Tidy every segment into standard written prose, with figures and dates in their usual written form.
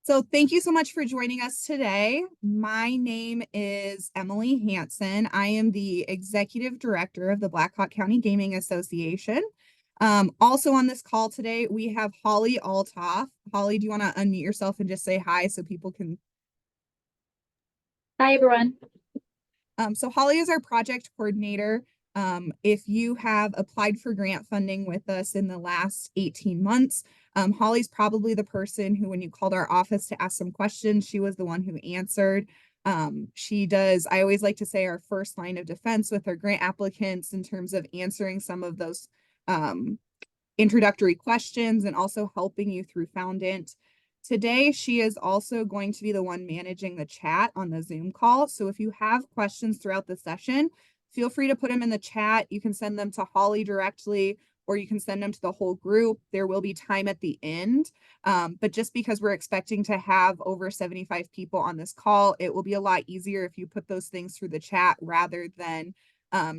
So thank you so much for joining us today. My name is Emily Hanson. I am the Executive Director of the Blackhawk County Gaming Association. Also on this call today, we have Holly Altoff. Holly, do you want to unmute yourself and just say hi so people can? Hi, everyone. So Holly is our project coordinator. If you have applied for grant funding with us in the last 18 months, Holly's probably the person who, when you called our office to ask some questions, she was the one who answered. She does, I always like to say, our first line of defense with our grant applicants in terms of answering some of those introductory questions and also helping you through Foundant. Today, she is also going to be the one managing the chat on the Zoom call. So if you have questions throughout the session, feel free to put them in the chat. You can send them to Holly directly, or you can send them to the whole group. There will be time at the end. But just because we're expecting to have over 75 people on this call, it will be a lot easier if you put those things through the chat rather than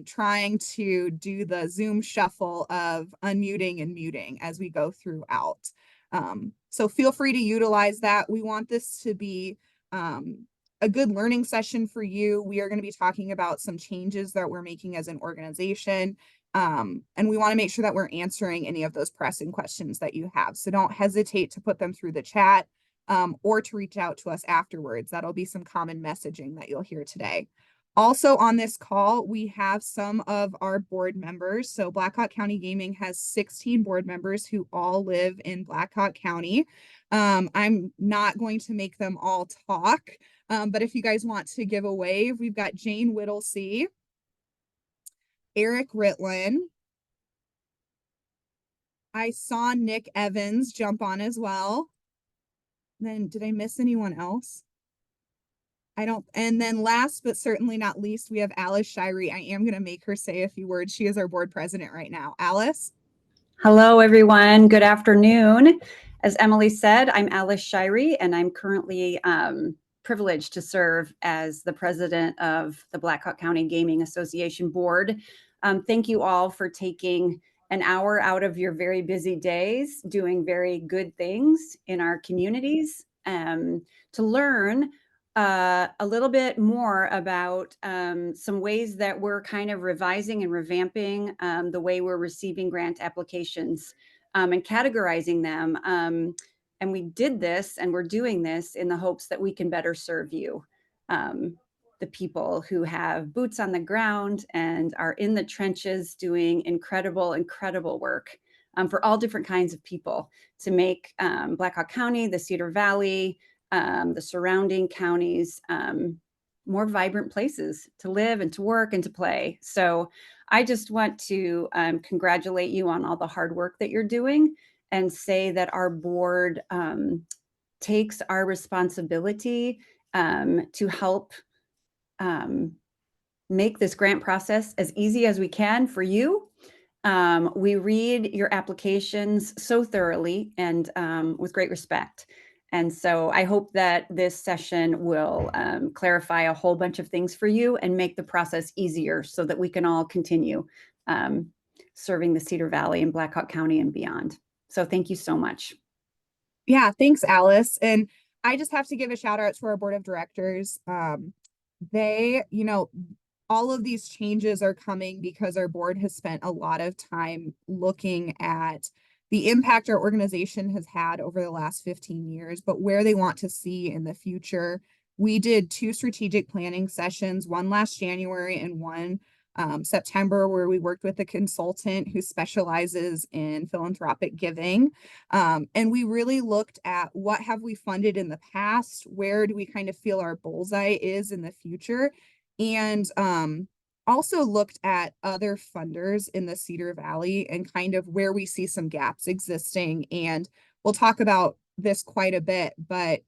trying to do the Zoom shuffle of unmuting and muting as we go throughout. So feel free to utilize that. We want this to be a good learning session for you. We are going to be talking about some changes that we're making as an organization. And we want to make sure that we're answering any of those pressing questions that you have. So don't hesitate to put them through the chat or to reach out to us afterwards. That'll be some common messaging that you'll hear today. Also on this call, we have some of our board members. So Blackhawk County Gaming has 16 board members who all live in Blackhawk County. I'm not going to make them all talk, but if you guys want to give a wave, we've got Jane Whittlesey, Eric Ritlin. I saw Nick Evans jump on as well. Then did I miss anyone else? I don't, and then last but certainly not least, we have Alice Shirey. I am going to make her say a few words. She is our board president right now. Alice? Hello, everyone. Good afternoon. As Emily said, I'm Alice Shirey, and I'm currently privileged to serve as the president of the Blackhawk County Gaming Association Board. Thank you all for taking an hour out of your very busy days, doing very good things in our communities to learn a little bit more about some ways that we're kind of revising and revamping the way we're receiving grant applications and categorizing them. And we did this and we're doing this in the hopes that we can better serve you, the people who have boots on the ground and are in the trenches doing incredible, incredible work for all different kinds of people to make Blackhawk County, the Cedar Valley, the surrounding counties, more vibrant places to live and to work and to play. So I just want to congratulate you on all the hard work that you're doing and say that our board takes our responsibility to help make this grant process as easy as we can for you. We read your applications so thoroughly and with great respect. And so I hope that this session will clarify a whole bunch of things for you and make the process easier so that we can all continue serving the Cedar Valley and Blackhawk County and beyond. So thank you so much. Yeah, thanks, Alice. And I just have to give a shout out to our board of directors. They, all of these changes are coming because our board has spent a lot of time looking at the impact our organization has had over the last 15 years, but where they want to see in the future. We did 2 strategic planning sessions, one last January and one September, where we worked with a consultant who specializes in philanthropic giving. And we really looked at what have we funded in the past, where do we kind of feel our bullseye is in the future, and also looked at other funders in the Cedar Valley and kind of where we see some gaps existing. And we'll talk about this quite a bit, but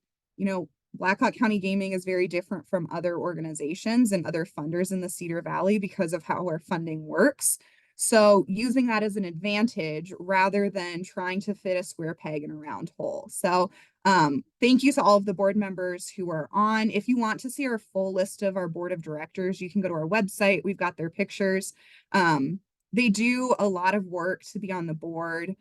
Blackhawk County Gaming is very different from other organizations and other funders in the Cedar Valley because of how our funding works. So using that as an advantage rather than trying to fit a square peg in a round hole. So thank you to all of the board members who are on. If you want to see our full list of our board of directors, you can go to our website. We've got their pictures. They do a lot of work to be on the board.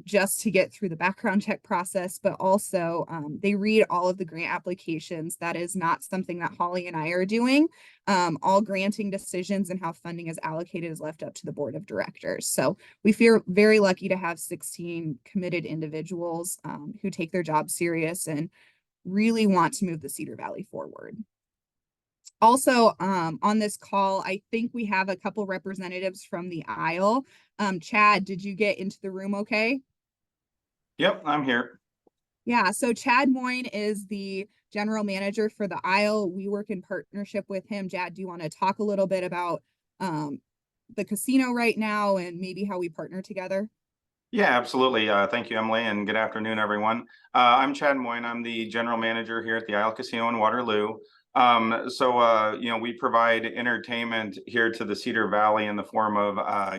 just to get through the background check process, but also they read all of the grant applications. That is not something that Holly and I are doing. All granting decisions and how funding is allocated is left up to the board of directors. So we feel very lucky to have 16 committed individuals who take their job serious and really want to move the Cedar Valley forward. Also, on this call, I think we have a couple representatives from the aisle. Chad, did you get into the room okay? Yep, I'm here. Yeah, so Chad Moyne is the general manager for the aisle. We work in partnership with him. Chad, do you want to talk a little bit about the casino right now and maybe how we partner together? Yeah, absolutely. Thank you, Emily, and good afternoon, everyone. I'm Chad Moyne. I'm the general manager here at the Isle Casino in Waterloo. You know, we provide entertainment here to the Cedar Valley in the form of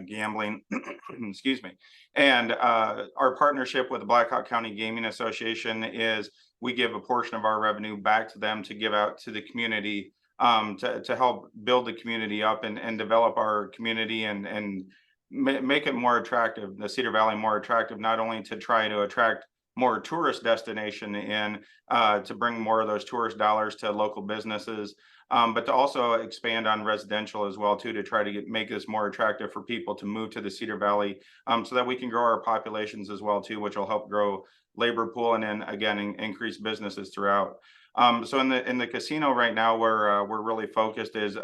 gambling, excuse me. And our partnership with the Blackhawk County Gaming Association is we give a portion of our revenue back to them to give out to the community to help build the community up and develop our community and make it more attractive, the Cedar Valley more attractive, not only to try to attract more tourist destination in to bring more of those tourist dollars to local businesses, but to also expand on residential as well too, to try to make this more attractive for people to move to the Cedar Valley, so that we can grow our populations as well too, which will help grow labor pool and then again increase businesses throughout. So in the casino right now, we're really focused is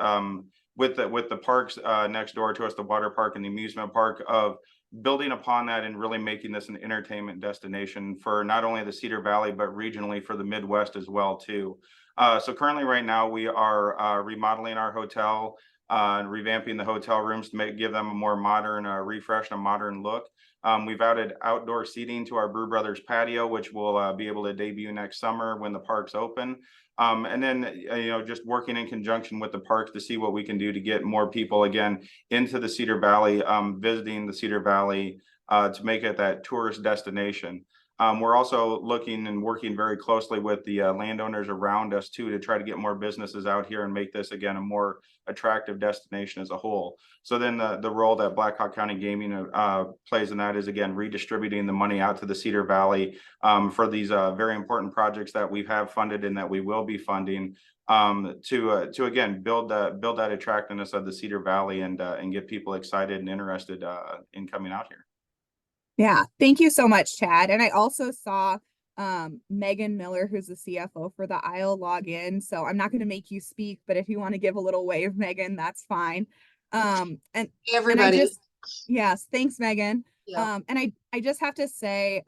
with the parks next door to us, the water park and the amusement park, of building upon that and really making this an entertainment destination for not only the Cedar Valley, but regionally for the Midwest as well too. So currently right now we are remodeling our hotel, revamping the hotel rooms to give them a more modern refresh and a modern look. We've added outdoor seating to our Brew Brothers patio, which will be able to debut next summer when the parks open. And then, you know, just working in conjunction with the parks to see what we can do to get more people again into the Cedar Valley, visiting the Cedar Valley to make it that tourist destination. We're also looking and working very closely with the landowners around us too, to try to get more businesses out here and make this again a more attractive destination as a whole. So then the role that Blackhawk County Gaming plays in that is again redistributing the money out to the Cedar Valley for these very important projects that we have funded and that we will be funding, to again build that attractiveness of the Cedar Valley and get people excited and interested in coming out here. Yeah, thank you so much, Chad. And I also saw Megan Miller, who's the CFO for the aisle, log in. So I'm not going to make you speak, but if you want to give a little wave, Megan, that's fine. And Hey, everybody. Yes, thanks, Megan. Yeah. And I just have to say,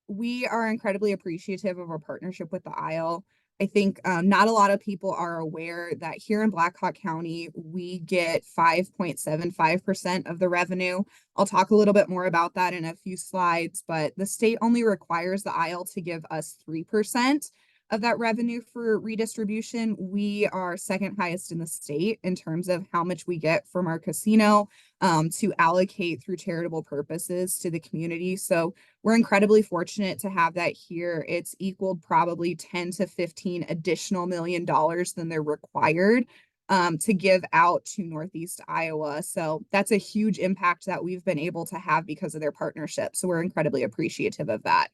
we are incredibly appreciative of our partnership with the aisle. I think not a lot of people are aware that here in Blackhawk County, we get 5.75% of the revenue. I'll talk a little bit more about that in a few slides, but the state only requires the aisle to give us 3% of that revenue for redistribution. We are second highest in the state in terms of how much we get from our casino to allocate through charitable purposes to the community. So we're incredibly fortunate to have that here. It's equaled probably 10 to 15 additional $1 million than they're required to give out to Northeast Iowa. So that's a huge impact that we've been able to have because of their partnership. So we're incredibly appreciative of that.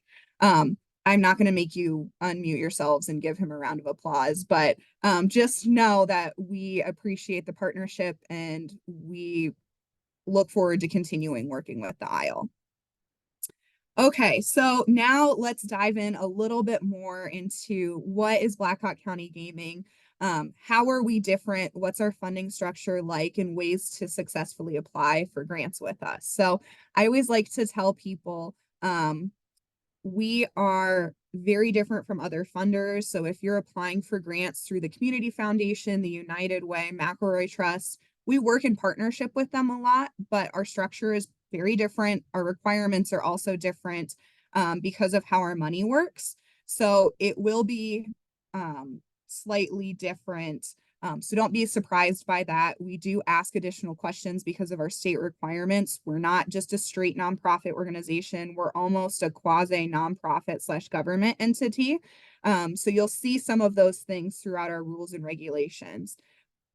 I'm not going to make you unmute yourselves and give him a round of applause, but just know that we appreciate the partnership and we look forward to continuing working with the aisle. Okay, so now let's dive in a little bit more into what is Blackhawk County Gaming. How are we different? What's our funding structure like, and ways to successfully apply for grants with us? So I always like to tell people, we are very different from other funders. So if you're applying for grants through the Community Foundation, the United Way, McElroy Trust, we work in partnership with them a lot, but our structure is very different. Our requirements are also different because of how our money works. So it will be slightly different. So don't be surprised by that. We do ask additional questions because of our state requirements. We're not just a straight nonprofit organization. We're almost a quasi nonprofit / government entity. So you'll see some of those things throughout our rules and regulations.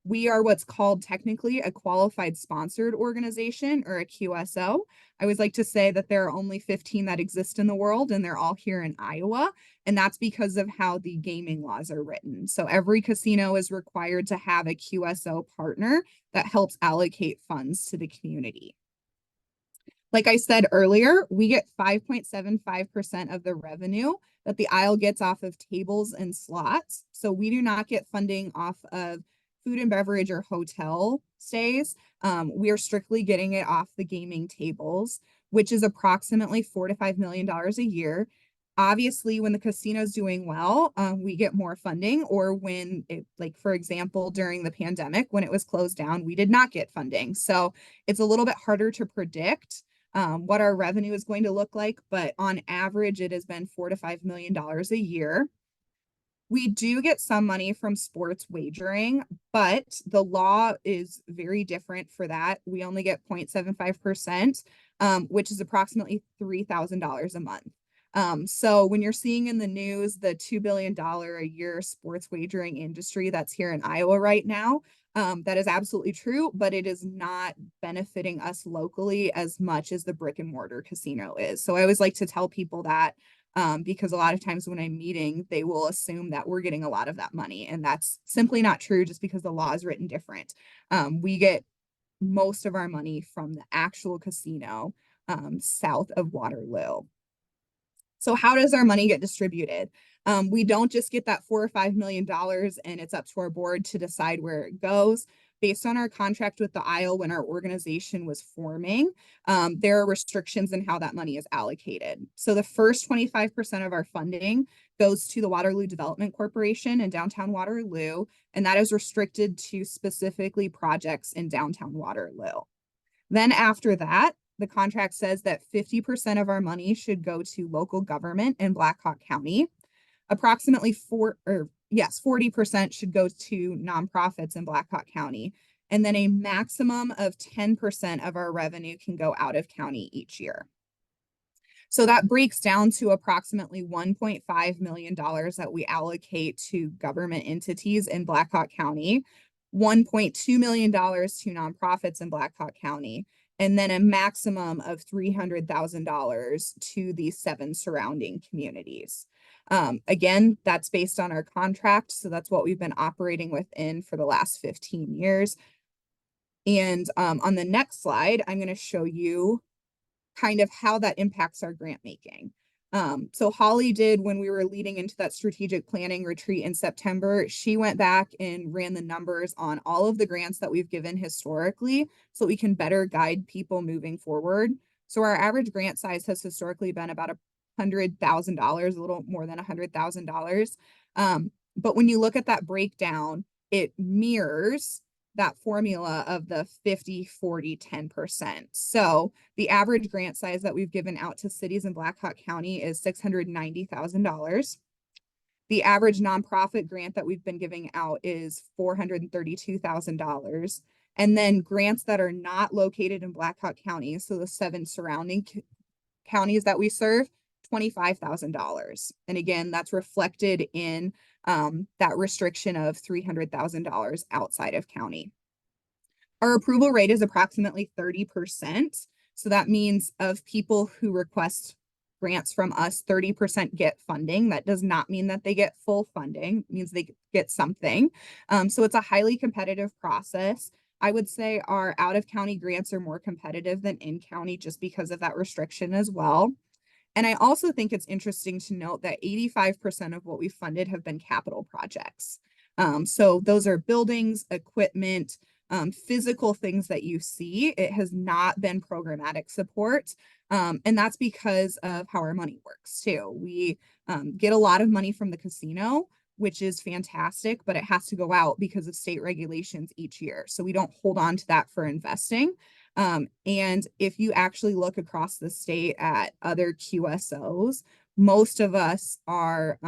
We are what's called technically a qualified sponsored organization, or a QSO. I always like to say that there are only 15 that exist in the world, and they're all here in Iowa. And that's because of how the gaming laws are written. So every casino is required to have a QSO partner that helps allocate funds to the community. Like I said earlier, we get 5.75% of the revenue that the Isle gets off of tables and slots. So we do not get funding off of food and beverage or hotel stays. We are strictly getting it off the gaming tables, which is approximately $4 to $5 million a year. Obviously, when the casino's doing well, we get more funding, or when it, like, for example, during the pandemic, when it was closed down, we did not get funding. So it's a little bit harder to predict what our revenue is going to look like, but on average, it has been $4 to $5 million a year. We do get some money from sports wagering, but the law is very different for that. We only get 0.75%, which is approximately $3,000 a month. So when you're seeing in the news the $2 billion a year sports wagering industry that's here in Iowa right now, that is absolutely true, but it is not benefiting us locally as much as the brick and mortar casino is. So I always like to tell people that, because a lot of times when I'm meeting, they will assume that we're getting a lot of that money, and that's simply not true just because the law is written different. We get most of our money from the actual casino south of Waterloo. So how does our money get distributed? We don't just get that $4 or $5 million and it's up to our board to decide where it goes. Based on our contract with the Isle when our organization was forming, there are restrictions in how that money is allocated. So the first 25% of our funding goes to the Waterloo Development Corporation in downtown Waterloo, and that is restricted to specifically projects in downtown Waterloo. Then after that, the contract says that 50% of our money should go to local government in Black Hawk County. Approximately 40% should go to nonprofits in Black Hawk County. And then a maximum of 10% of our revenue can go out of county each year. So that breaks down to approximately $1.5 million that we allocate to government entities in Black Hawk County, $1.2 million to nonprofits in Black Hawk County, and then a maximum of $300,000 to the 7 surrounding communities. Again, that's based on our contract. So that's what we've been operating within for the last 15 years. And on the next slide, I'm going to show you kind of how that impacts our grant making. So Holly did, when we were leading into that strategic planning retreat in September, she went back and ran the numbers on all of the grants that we've given historically so we can better guide people moving forward. So our average grant size has historically been about $100,000, a little more than $100,000. But when you look at that breakdown, it mirrors that formula of the 50, 40, 10%. So the average grant size that we've given out to cities in Black Hawk County is $690,000. The average nonprofit grant that we've been giving out is $432,000. And then grants that are not located in Black Hawk County, so the 7 surrounding counties that we serve, $25,000. And again, that's reflected in that restriction of $300,000 outside of county. Our approval rate is approximately 30%. So that means of people who request grants from us, 30% get funding. That does not mean that they get full funding. It means they get something. So it's a highly competitive process. I would say our out-of-county grants are more competitive than in-county just because of that restriction as well. And I also think it's interesting to note that 85% of what we funded have been capital projects. So those are buildings, equipment, physical things that you see. It has not been programmatic support. And that's because of how our money works too. We get a lot of money from the casino, which is fantastic, but it has to go out because of state regulations each year. So we don't hold on to that for investing. And if you actually look across the state at other QSOs, most of us are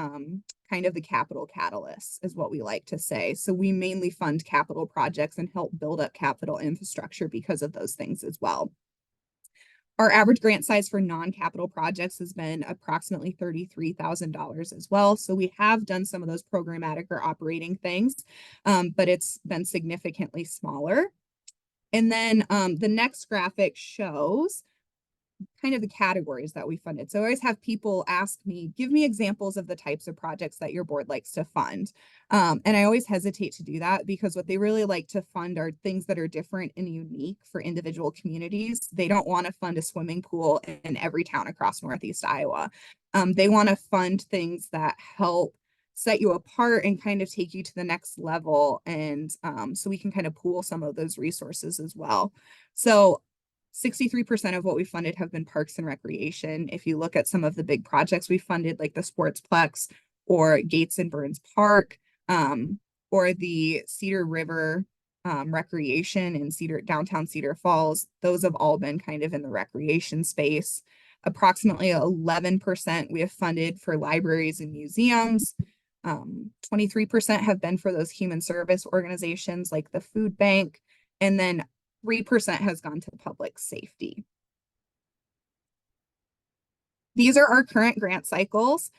kind of the capital catalysts, is what we like to say. So we mainly fund capital projects and help build up capital infrastructure because of those things as well. Our average grant size for non-capital projects has been approximately $33,000 as well. So we have done some of those programmatic or operating things, but it's been significantly smaller. And then the next graphic shows kind of the categories that we funded. So I always have people ask me, give me examples of the types of projects that your board likes to fund. And I always hesitate to do that because what they really like to fund are things that are different and unique for individual communities. They don't want to fund a swimming pool in every town across Northeast Iowa. They want to fund things that help set you apart and kind of take you to the next level. And so we can kind of pool some of those resources as well. So 63% of what we funded have been parks and recreation. If you look at some of the big projects we funded, like the Sportsplex or Gates and Burns Park, or the Cedar River recreation in downtown Cedar Falls, those have all been kind of in the recreation space. Approximately 11% we have funded for libraries and museums. 23% have been for those human service organizations like the food bank, and then 3% has gone to public safety. These are our current grant cycles.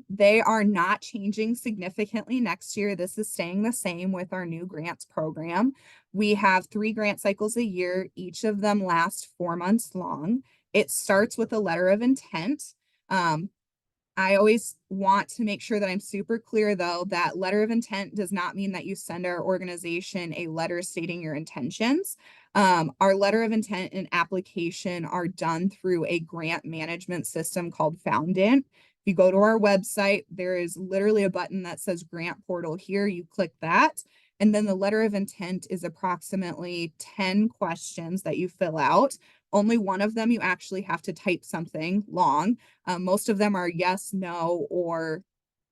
They are not changing significantly next year. This is staying the same with our new grants program. We have 3 grant cycles a year. Each of them last 4 months long. It starts with a letter of intent. I always want to make sure that I'm super clear, though, that letter of intent does not mean that you send our organization a letter stating your intentions. Our letter of intent and application are done through a grant management system called Foundant. If you go to our website, there is literally a button that says Grant Portal here. You click that, and then the letter of intent is approximately 10 questions that you fill out. Only one of them you actually have to type something long. Most of them are yes, no, or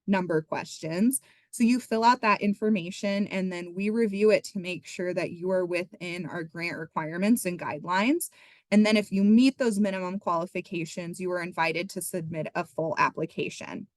number questions. So you fill out that information and then we review it to make sure that you are within our grant requirements and guidelines. And then if you meet those minimum qualifications, you are invited to submit a full application.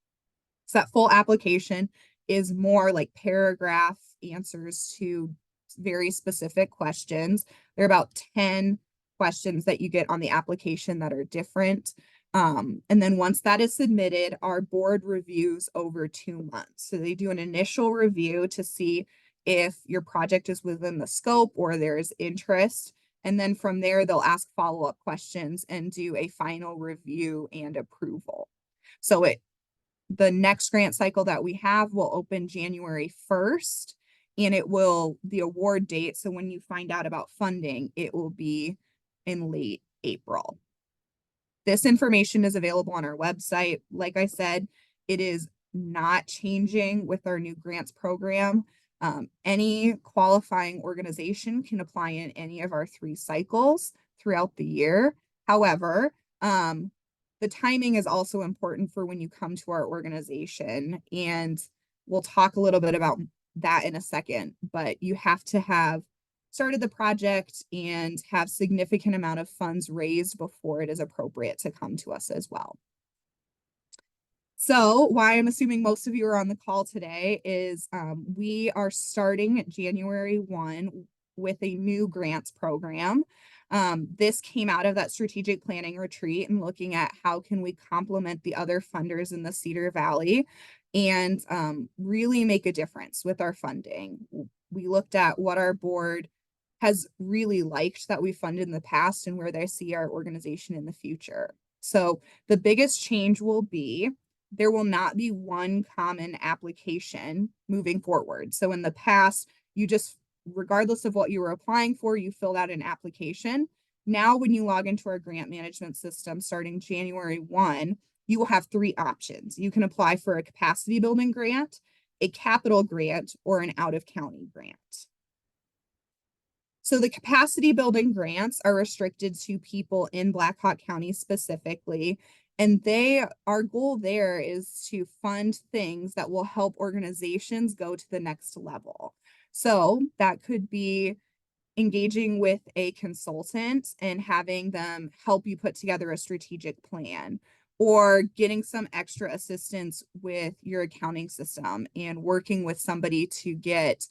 So that full application is more like paragraph answers to very specific questions. There are about 10 questions that you get on the application that are different. And then once that is submitted, our board reviews over 2 months. So they do an initial review to see if your project is within the scope or there's interest. And then from there, they'll ask follow-up questions and do a final review and approval. So the next grant cycle that we have will open January 1st, and the award date, so when you find out about funding, it will be in late April. This information is available on our website. Like I said, it is not changing with our new grants program. Any qualifying organization can apply in any of our 3 cycles throughout the year. However, the timing is also important for when you come to our organization, and we'll talk a little bit about that in a second, but you have to have started the project and have significant amount of funds raised before it is appropriate to come to us as well. So why I'm assuming most of you are on the call today is we are starting January 1 with a new grants program. This came out of that strategic planning retreat and looking at how can we complement the other funders in the Cedar Valley and really make a difference with our funding. We looked at what our board has really liked that we funded in the past and where they see our organization in the future. So the biggest change will be there will not be one common application moving forward. So in the past, you just, regardless of what you were applying for, you filled out an application. Now, when you log into our grant management system starting January 1, you will have 3 options. You can apply for a capacity building grant, a capital grant, or an out-of-county grant. So the capacity building grants are restricted to people in Black Hawk County specifically, and our goal there is to fund things that will help organizations go to the next level. So that could be engaging with a consultant and having them help you put together a strategic plan, or getting some extra assistance with your accounting system and working with somebody to get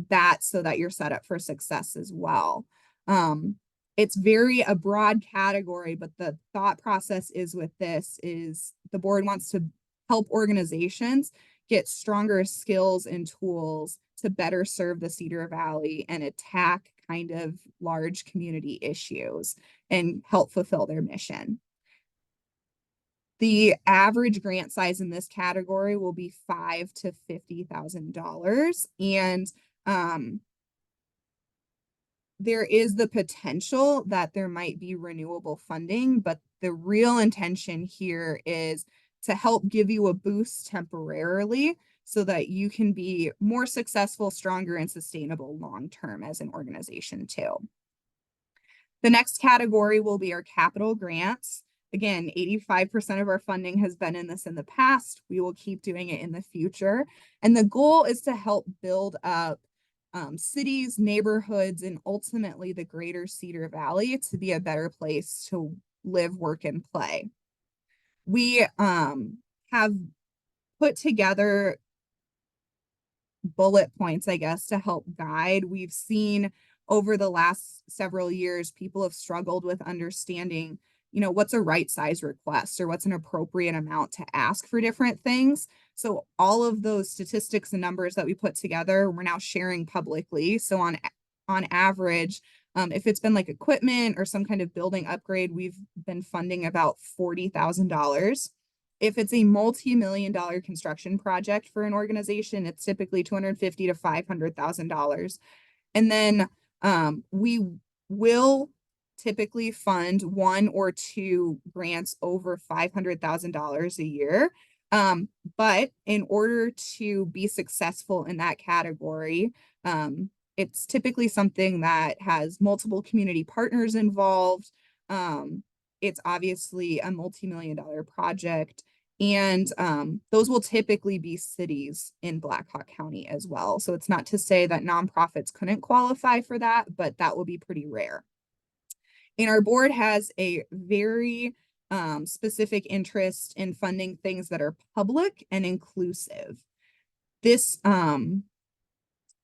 that so that you're set up for success as well. it's very a broad category, but the thought process is with this is the board wants to help organizations get stronger skills and tools to better serve the Cedar Valley and attack kind of large community issues and help fulfill their mission. The average grant size in this category will be $5,000 to $50,000. And there is the potential that there might be renewable funding, but the real intention here is to help give you a boost temporarily so that you can be more successful, stronger, and sustainable long-term as an organization too. The next category will be our capital grants. Again, 85% of our funding has been in this in the past. We will keep doing it in the future. And the goal is to help build up cities, neighborhoods, and ultimately the greater Cedar Valley to be a better place to live, work, and play. We have put together bullet points, I guess, to help guide. We've seen over the last several years, people have struggled with understanding, what's a right size request or what's an appropriate amount to ask for different things. So all of those statistics and numbers that we put together, we're now sharing publicly. So on average, if it's been like equipment or some kind of building upgrade, we've been funding about $40,000. If it's a multi-million-dollar construction project for an organization, it's typically $250,000 to $500,000. And then we will typically fund 1 or 2 grants over $500,000 a year. But in order to be successful in that category, it's typically something that has multiple community partners involved. It's obviously a multi-million-dollar project. And those will typically be cities in Black Hawk County as well. So it's not to say that nonprofits couldn't qualify for that, but that will be pretty rare. And our board has a very specific interest in funding things that are public and inclusive. This, and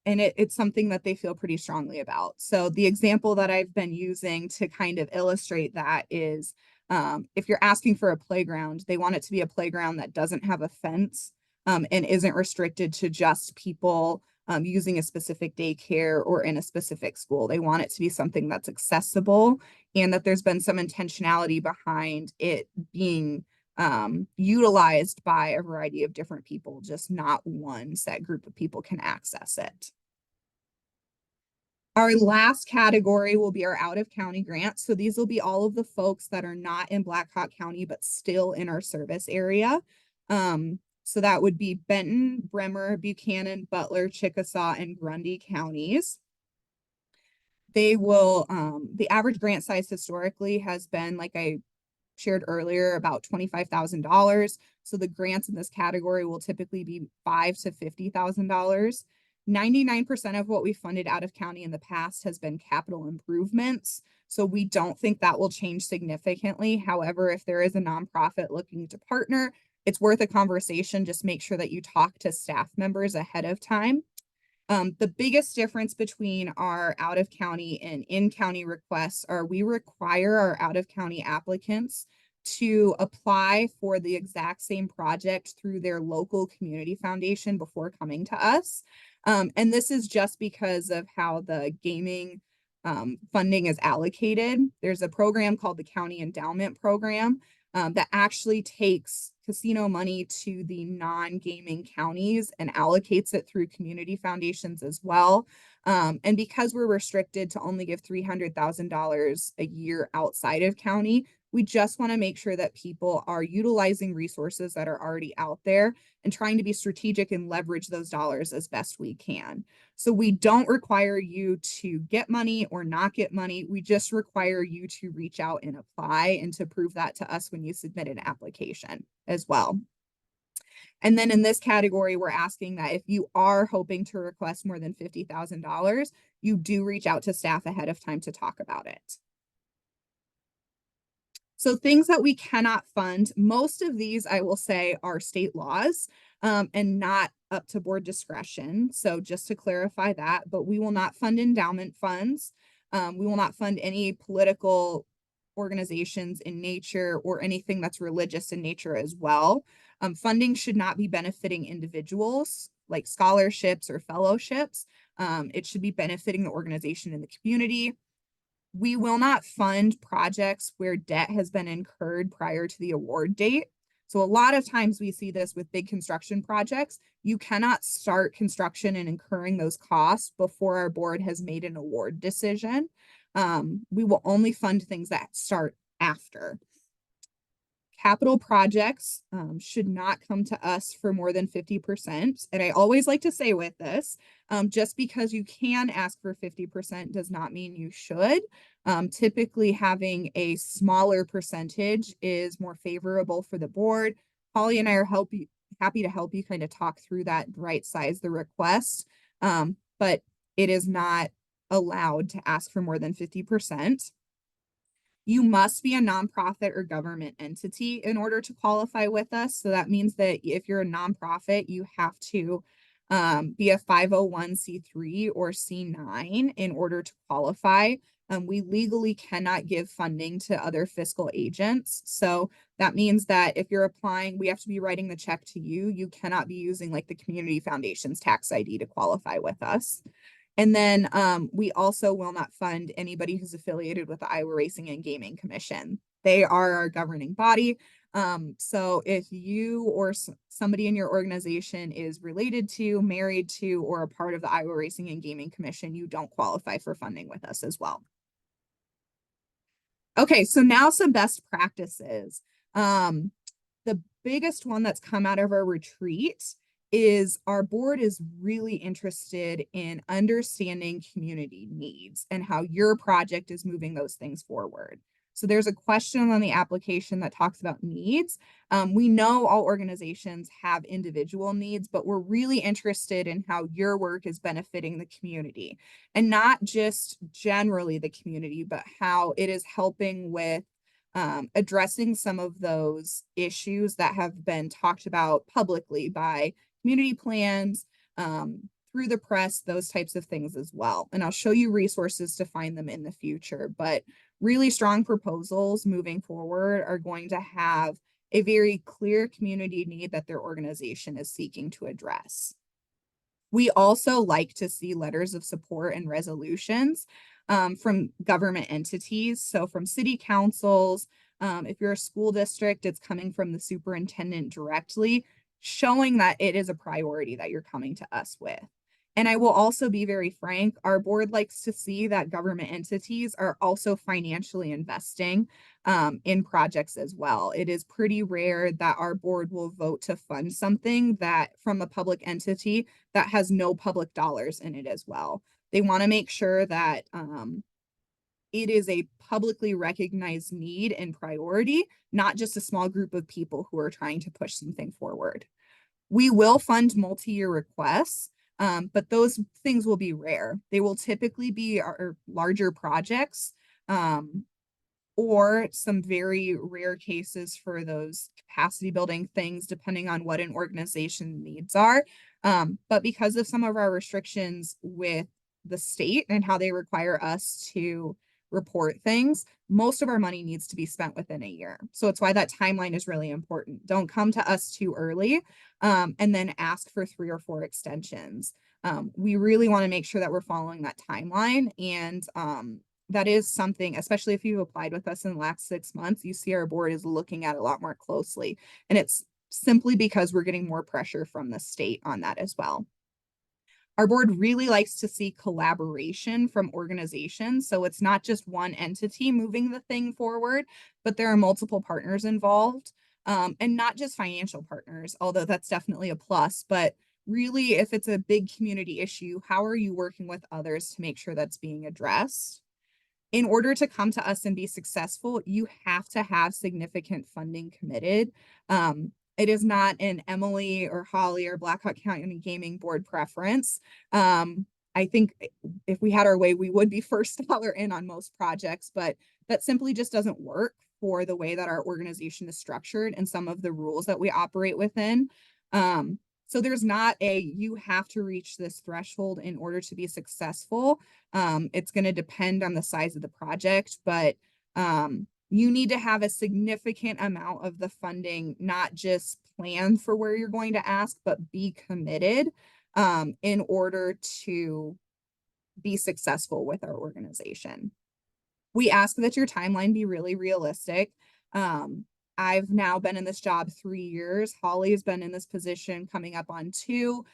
it's something that they feel pretty strongly about. So the example that I've been using to kind of illustrate that is, if you're asking for a playground, they want it to be a playground that doesn't have a fence and isn't restricted to just people using a specific daycare or in a specific school. They want it to be something that's accessible and that there's been some intentionality behind it being utilized by a variety of different people, just not one set group of people can access it. Our last category will be our out-of-county grants. So these will be all of the folks that are not in Black Hawk County, but still in our service area. So that would be Benton, Bremer, Buchanan, Butler, Chickasaw, and Grundy counties. They will, the average grant size historically has been, like I shared earlier, about $25,000. So the grants in this category will typically be $5,000 to $50,000. 99% of what we funded out of county in the past has been capital improvements. So we don't think that will change significantly. However, if there is a nonprofit looking to partner, it's worth a conversation. Just make sure that you talk to staff members ahead of time. The biggest difference between our out of county and in county requests are we require our out of county applicants to apply for the exact same project through their local community foundation before coming to us. And this is just because of how the gaming funding is allocated. There's a program called the County Endowment Program that actually takes casino money to the non-gaming counties and allocates it through community foundations as well. And because we're restricted to only give $300,000 a year outside of county, we just want to make sure that people are utilizing resources that are already out there and trying to be strategic and leverage those dollars as best we can. So we don't require you to get money or not get money. We just require you to reach out and apply and to prove that to us when you submit an application as well. And then in this category, we're asking that if you are hoping to request more than $50,000, you do reach out to staff ahead of time to talk about it. So things that we cannot fund, most of these I will say are state laws and not up to board discretion. So just to clarify that, but we will not fund endowment funds. We will not fund any political organizations in nature or anything that's religious in nature as well. Funding should not be benefiting individuals like scholarships or fellowships. It should be benefiting the organization and the community. We will not fund projects where debt has been incurred prior to the award date. So a lot of times we see this with big construction projects. You cannot start construction and incurring those costs before our board has made an award decision. We will only fund things that start after. Capital projects should not come to us for more than 50%. And I always like to say with this, just because you can ask for 50% does not mean you should. Typically having a smaller percentage is more favorable for the board. Holly and I are happy to help you kind of talk through that, right size the request. But it is not allowed to ask for more than 50%. You must be a nonprofit or government entity in order to qualify with us. So that means that if you're a nonprofit, you have to be a 501c3 or C9 in order to qualify. We legally cannot give funding to other fiscal agents. So that means that if you're applying, we have to be writing the check to you. You cannot be using like the Community Foundation's tax ID to qualify with us. And then we also will not fund anybody who's affiliated with the Iowa Racing and Gaming Commission. They are our governing body. So if you or somebody in your organization is related to, married to, or a part of the Iowa Racing and Gaming Commission, you don't qualify for funding with us as well. Okay, so now some best practices. The biggest one that's come out of our retreat is our board is really interested in understanding community needs and how your project is moving those things forward. So there's a question on the application that talks about needs. We know all organizations have individual needs, but we're really interested in how your work is benefiting the community, and not just generally the community, but how it is helping with addressing some of those issues that have been talked about publicly by community plans, through the press, those types of things as well. And I'll show you resources to find them in the future, but really strong proposals moving forward are going to have a very clear community need that their organization is seeking to address. We also like to see letters of support and resolutions from government entities. So from city councils, if you're a school district, it's coming from the superintendent directly, showing that it is a priority that you're coming to us with. And I will also be very frank, our board likes to see that government entities are also financially investing in projects as well. It is pretty rare that our board will vote to fund something that from a public entity that has no public dollars in it as well. They want to make sure that it is a publicly recognized need and priority, not just a small group of people who are trying to push something forward. We will fund multi-year requests, but those things will be rare. They will typically be our larger projects, or some very rare cases for those capacity building things, depending on what an organization needs are. But because of some of our restrictions with the state and how they require us to report things, most of our money needs to be spent within a year. So it's why that timeline is really important. Don't come to us too early and then ask for 3 or 4 extensions. We really want to make sure that we're following that timeline, and that is something, especially if you've applied with us in the last 6 months, you see our board is looking at a lot more closely, and it's simply because we're getting more pressure from the state on that as well. Our board really likes to see collaboration from organizations. So it's not just one entity moving the thing forward, but there are multiple partners involved, and not just financial partners, although that's definitely a plus. But really, if it's a big community issue, how are you working with others to make sure that's being addressed? In order to come to us and be successful, you have to have significant funding committed. It is not an Emily or Holly or Blackhawk County Gaming Board preference. I think if we had our way, we would be first dollar in on most projects, but that simply just doesn't work for the way that our organization is structured and some of the rules that we operate within. So there's not a, you have to reach this threshold in order to be successful. It's going to depend on the size of the project, but you need to have a significant amount of the funding, not just plan for where you're going to ask, but be committed in order to be successful with our organization. We ask that your timeline be really realistic. I've now been in this job 3 years. Holly has been in this position coming up on 2.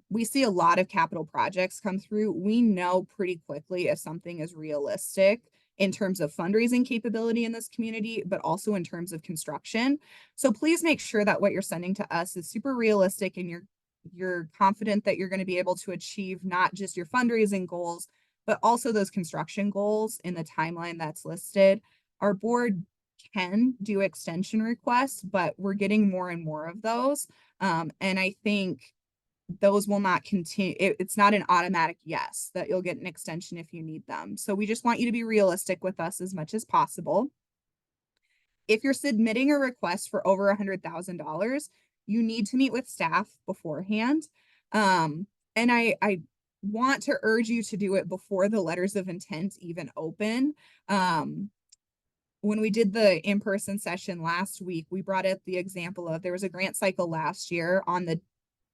We see a lot of capital projects come through. We know pretty quickly if something is realistic in terms of fundraising capability in this community, but also in terms of construction. So please make sure that what you're sending to us is super realistic and you're confident that you're going to be able to achieve not just your fundraising goals, but also those construction goals in the timeline that's listed. Our board can do extension requests, but we're getting more and more of those. And I think those will not continue. It's not an automatic yes that you'll get an extension if you need them. So we just want you to be realistic with us as much as possible. If you're submitting a request for over $100,000, you need to meet with staff beforehand. And I want to urge you to do it before the letters of intent even open. When we did the in-person session last week, we brought up the example of there was a grant cycle last year on the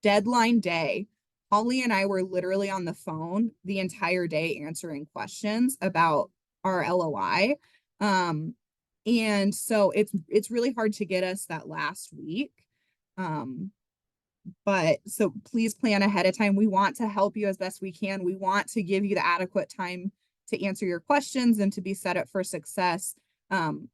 deadline day. Holly and I were literally on the phone the entire day answering questions about our LOI. And so it's really hard to get us that last week. But so please plan ahead of time. We want to help you as best we can. We want to give you the adequate time to answer your questions and to be set up for success.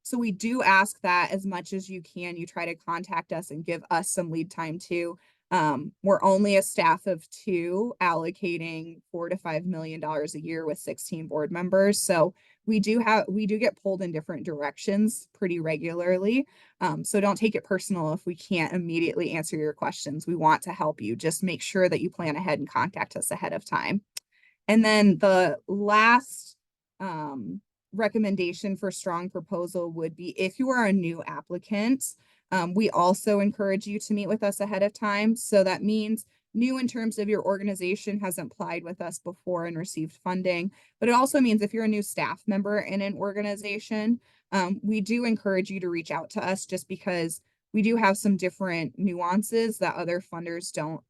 So we do ask that as much as you can, you try to contact us and give us some lead time too. We're only a staff of 2 allocating $4 to $5 million a year with 16 board members. So we do get pulled in different directions pretty regularly. So don't take it personal if we can't immediately answer your questions. We want to help you. Just make sure that you plan ahead and contact us ahead of time. And then the last recommendation for strong proposal would be if you are a new applicant, we also encourage you to meet with us ahead of time. So that means new in terms of your organization hasn't applied with us before and received funding, but it also means if you're a new staff member in an organization, we do encourage you to reach out to us just because we do have some different nuances that other funders don't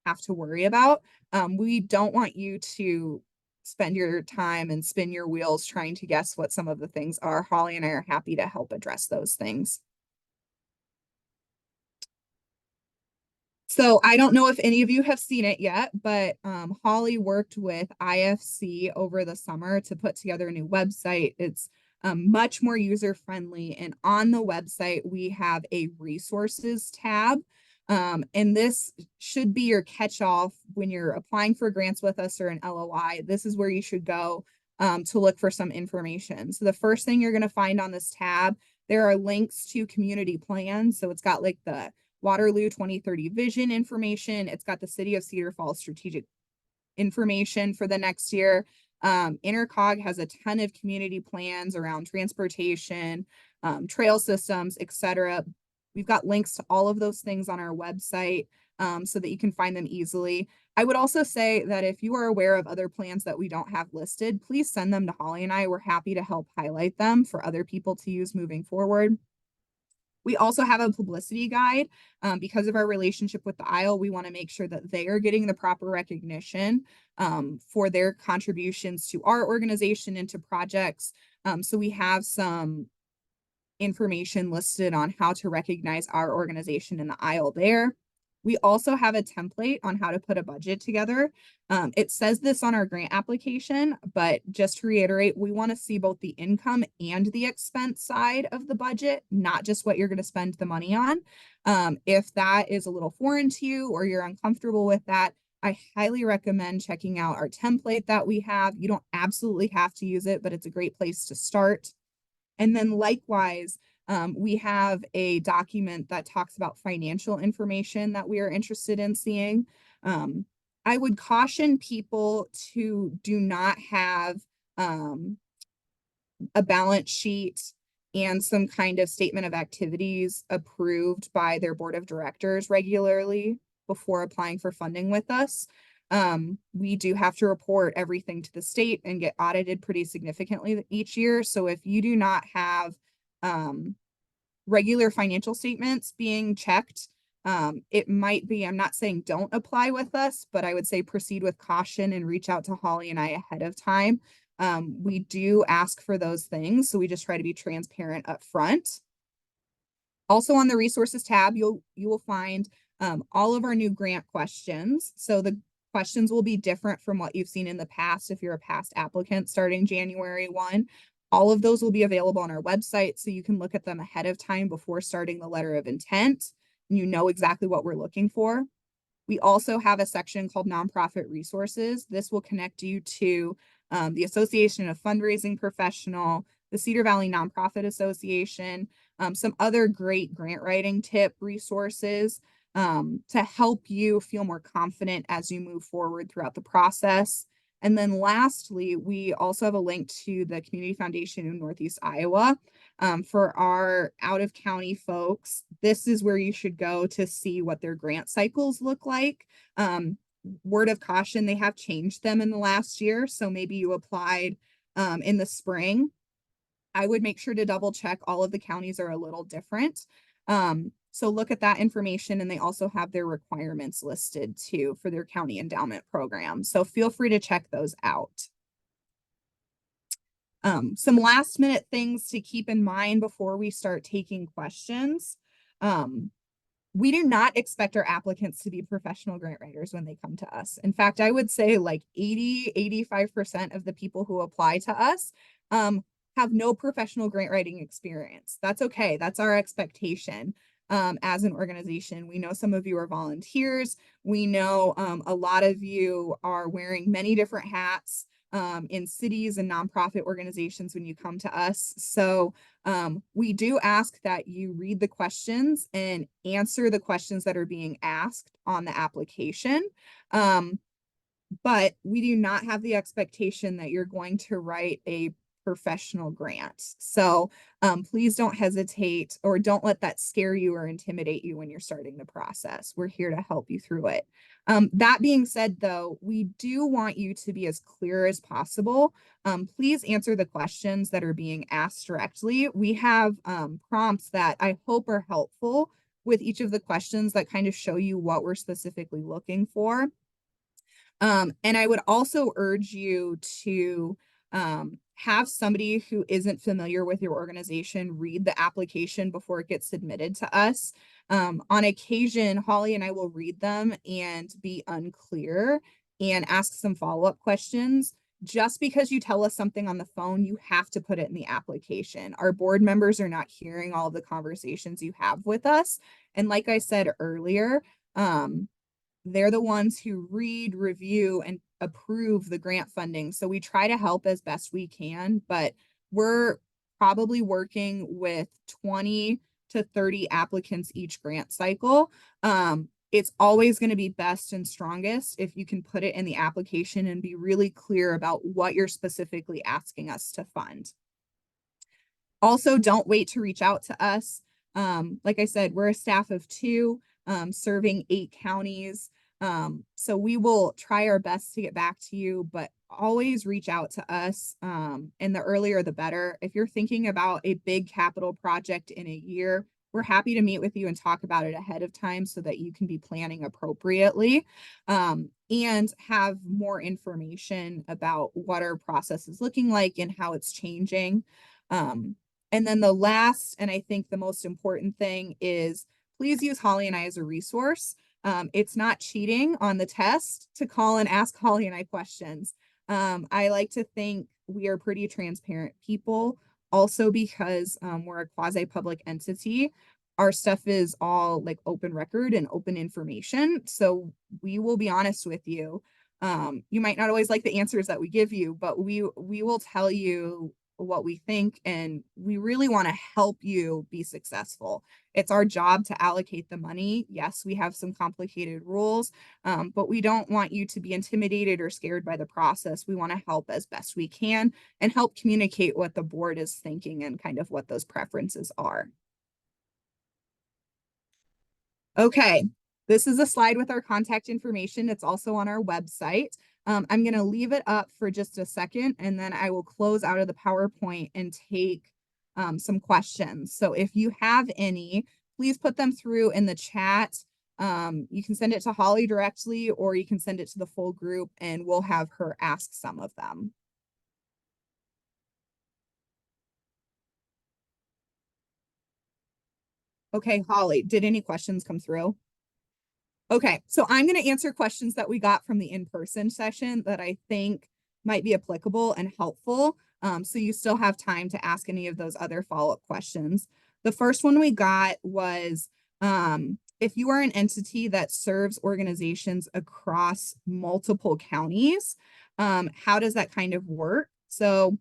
have to worry about. We don't want you to spend your time and spin your wheels trying to guess what some of the things are. Holly and I are happy to help address those things. So I don't know if any of you have seen it yet, but Holly worked with IFC over the summer to put together a new website. It's much more user-friendly. And on the website, we have a resources tab. And this should be your catch-all when you're applying for grants with us or an LOI. This is where you should go to look for some information. So the first thing you're going to find on this tab, there are links to community plans. So it's got like the Waterloo 2030 vision information. It's got the City of Cedar Falls strategic information for the next year. Intercog has a ton of community plans around transportation, trail systems, etc. We've got links to all of those things on our website so that you can find them easily. I would also say that if you are aware of other plans that we don't have listed, please send them to Holly and I. We're happy to help highlight them for other people to use moving forward. We also have a publicity guide. Because of our relationship with the ISLE, we want to make sure that they are getting the proper recognition for their contributions to our organization and to projects. So we have some information listed on how to recognize our organization in the ISLE there. We also have a template on how to put a budget together. It says this on our grant application, but just to reiterate, we want to see both the income and the expense side of the budget, not just what you're going to spend the money on. If that is a little foreign to you or you're uncomfortable with that, I highly recommend checking out our template that we have. You don't absolutely have to use it, but it's a great place to start. And then likewise, we have a document that talks about financial information that we are interested in seeing. I would caution people to do not have a balance sheet and some kind of statement of activities approved by their board of directors regularly. before applying for funding with us. We do have to report everything to the state and get audited pretty significantly each year. So if you do not have regular financial statements being checked, it might be, I'm not saying don't apply with us, but I would say proceed with caution and reach out to Holly and I ahead of time. We do ask for those things, so we just try to be transparent up front. Also on the resources tab, you will find all of our new grant questions. So the questions will be different from what you've seen in the past if you're a past applicant starting January 1. All of those will be available on our website, so you can look at them ahead of time before starting the letter of intent. And you know exactly what we're looking for. We also have a section called Nonprofit Resources. This will connect you to the Association of Fundraising Professional, the Cedar Valley Nonprofit Association, some other great grant writing tip resources to help you feel more confident as you move forward throughout the process. And then lastly, we also have a link to the Community Foundation in Northeast Iowa. For our out-of-county folks, this is where you should go to see what their grant cycles look like. Word of caution, they have changed them in the last year. So maybe you applied in the spring. I would make sure to double check. All of the counties are a little different. So look at that information, and they also have their requirements listed too for their county endowment program. So feel free to check those out. Some last minute things to keep in mind before we start taking questions. We do not expect our applicants to be professional grant writers when they come to us. In fact, I would say like 85% of the people who apply to us have no professional grant writing experience. That's okay. That's our expectation. As an organization, we know some of you are volunteers. We know a lot of you are wearing many different hats in cities and nonprofit organizations when you come to us. So we do ask that you read the questions and answer the questions that are being asked on the application. But we do not have the expectation that you're going to write a professional grant. So please don't hesitate, or don't let that scare you or intimidate you when you're starting the process. We're here to help you through it. That being said, though, we do want you to be as clear as possible. Please answer the questions that are being asked directly. We have prompts that I hope are helpful with each of the questions that kind of show you what we're specifically looking for. And I would also urge you to have somebody who isn't familiar with your organization read the application before it gets submitted to us. On occasion, Holly and I will read them and be unclear and ask some follow-up questions. Just because you tell us something on the phone, you have to put it in the application. Our board members are not hearing all of the conversations you have with us. And like I said earlier, they're the ones who read, review, and approve the grant funding. So we try to help as best we can, but we're probably working with 20 to 30 applicants each grant cycle. It's always going to be best and strongest if you can put it in the application and be really clear about what you're specifically asking us to fund. Also, don't wait to reach out to us. Like I said, we're a staff of 2, serving 8 counties. So we will try our best to get back to you, but always reach out to us. And the earlier, the better. If you're thinking about a big capital project in a year, we're happy to meet with you and talk about it ahead of time so that you can be planning appropriately, and have more information about what our process is looking like and how it's changing. And then the last, and I think the most important thing is, please use Holly and I as a resource. It's not cheating on the test to call and ask Holly and I questions. I like to think we are pretty transparent people, also because we're a quasi-public entity. Our stuff is all like open record and open information. So we will be honest with you. You might not always like the answers that we give you, but we will tell you what we think, and we really want to help you be successful. It's our job to allocate the money. Yes, we have some complicated rules, but we don't want you to be intimidated or scared by the process. We want to help as best we can and help communicate what the board is thinking and kind of what those preferences are. Okay, This is a slide with our contact information. It's also on our website. I'm going to leave it up for just a second, and then I will close out of the PowerPoint and take some questions. So if you have any, please put them through in the chat. You can send it to Holly directly, or you can send it to the full group, and we'll have her ask some of them. Okay, Holly, did any questions come through? Okay, so I'm going to answer questions that we got from the in-person session that I think might be applicable and helpful. So you still have time to ask any of those other follow-up questions. The first one we got was, if you are an entity that serves organizations across multiple counties, how does that kind of work? So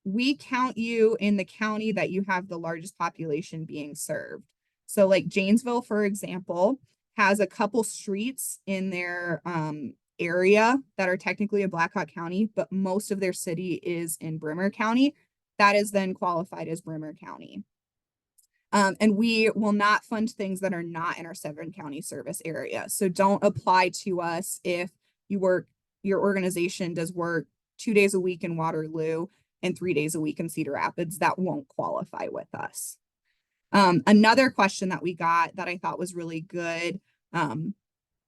we count you in the county that you have the largest population being served. So like Janesville, for example, has a couple streets in their area that are technically a Black Hawk County, but most of their city is in Bremer County. That is then qualified as Bremer County. And we will not fund things that are not in our 7-county service area. So don't apply to us if your organization does work 2 days a week in Waterloo and 3 days a week in Cedar Rapids. That won't qualify with us. Another question that we got that I thought was really good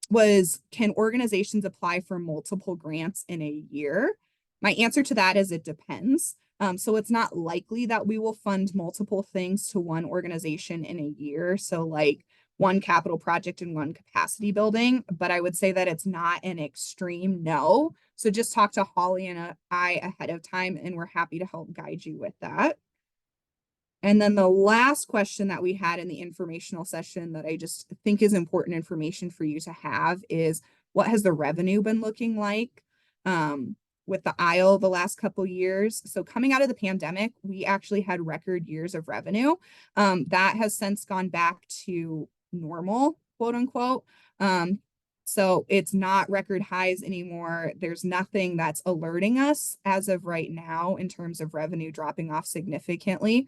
was, can organizations apply for multiple grants in a year? My answer to that is it depends. So it's not likely that we will fund multiple things to one organization in a year. So like one capital project and one capacity building, but I would say that it's not an extreme no. So just talk to Holly and I ahead of time, and we're happy to help guide you with that. And then the last question that we had in the informational session that I just think is important information for you to have is, what has the revenue been looking like with the ISLE the last couple years? So coming out of the pandemic, we actually had record years of revenue. That has since gone back to normal, quote unquote. So it's not record highs anymore. There's nothing that's alerting us as of right now in terms of revenue dropping off significantly.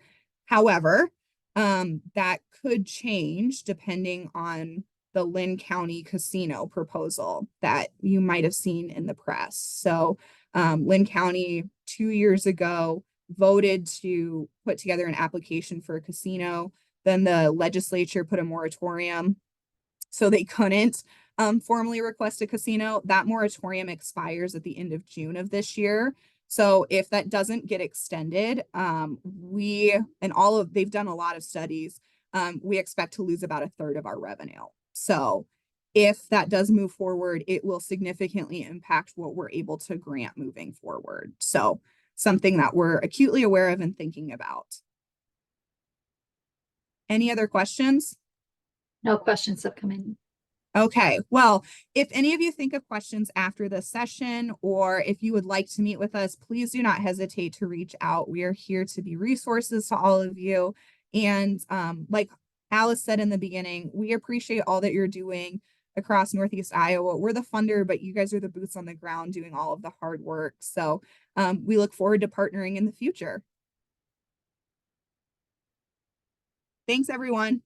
However, that could change depending on the Lynn County casino proposal that you might have seen in the press. So Lynn County 2 years ago voted to put together an application for a casino. Then the legislature put a moratorium, so they couldn't formally request a casino. That moratorium expires at the end of June of this year. So if that doesn't get extended, they've done a lot of studies, we expect to lose about 1/3 of our revenue. So if that does move forward, it will significantly impact what we're able to grant moving forward. So something that we're acutely aware of and thinking about. Any other questions? No questions have come in. Okay, well, if any of you think of questions after the session, or if you would like to meet with us, please do not hesitate to reach out. We are here to be resources to all of you. And like Alice said in the beginning, we appreciate all that you're doing across Northeast Iowa. We're the funder, but you guys are the boots on the ground doing all of the hard work. So we look forward to partnering in the future. Thanks, everyone.